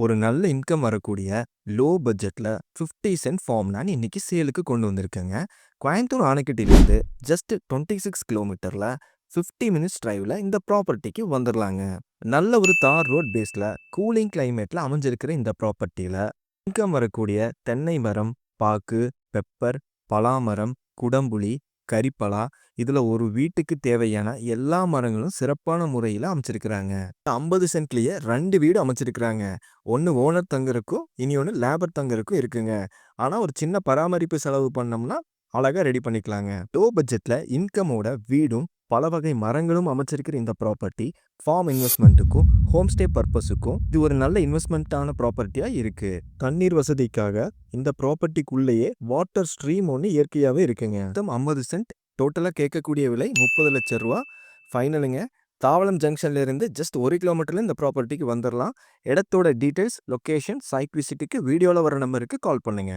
ஒரு நல்ல இன்கம் வரக்கூடிய லோ பட்ஜெட்ல 50 சென்ட் ஃபார்ம் நான் இன்னைக்கு சேலுக்கு கொண்டு வந்திருக்கேங்க. கோயம்புத்தூர் ஆனைக்கட்டிலிருந்து ஜஸ்ட் 26 கிலோமீட்டர்ல 50 மினிட்ஸ் டிரைவ்ல இந்த ப்ராப்பர்ட்டிக்கு வந்துடலாங்க. நல்ல ஒரு தார் ரோட் பேஸ்ல கூலிங் கிளைமேட்ல அமைஞ்சிருக்கிற இந்த ப்ராப்பர்ட்டியில இன்கம் வரக்கூடிய தென்னை மரம், பாக்கு, பெப்பர், பலாமரம், குடம்புளி, கரிப்பலா, இதுல ஒரு வீட்டுக்கு தேவையான எல்லா மரங்களும் சிறப்பான முறையில் அமைச்சிருக்கிறாங்க. 50 சென்ட்லயே 2 வீடு அமைச்சிருக்கிறாங்க. ஒன்று ஓனர் தங்குறக்கும் இனி ஒன்று லேபர் தங்குறக்கும் இருக்குங்க. ஆனால் ஒரு சின்ன பராமரிப்பு செலவு பண்ணோம்னா அழகாக ரெடி பண்ணிக்கலாங்க. லோ பட்ஜெட்டில் இன்கமோட வீடும் பல வகை மரங்களும் அமைச்சிருக்கிற இந்த ப்ராப்பர்ட்டி ஃபார்ம் இன்வெஸ்ட்மெண்ட்டுக்கும் ஹோம் ஸ்டே பர்பஸுக்கும் இது ஒரு நல்ல இன்வெஸ்ட்மெண்ட்டான ப்ராப்பர்ட்டியாக இருக்குது. தண்ணீர் வசதிக்காக இந்த ப்ராப்பர்ட்டிக்குள்ளேயே வாட்டர் ஸ்ட்ரீம் ஒன்று இயற்கையாகவே இருக்குங்க. மொத்தம் 50 சென்ட், டோட்டலாக கேட்கக்கூடிய விலை 30 லட்சம் ரூபா ஃபைனலுங்க. தாவளம் ஜங்ஷன்ல இருந்து ஜஸ்ட் 1 கிலோமீட்டர்ல இந்த ப்ராப்பர்ட்டிக்கு வந்துடலாம். இடத்தோட டீடைல்ஸ், லொகேஷன், சைட் விசிட்டுக்கு வீடியோவில் வர நம்பருக்கு கால் பண்ணுங்க.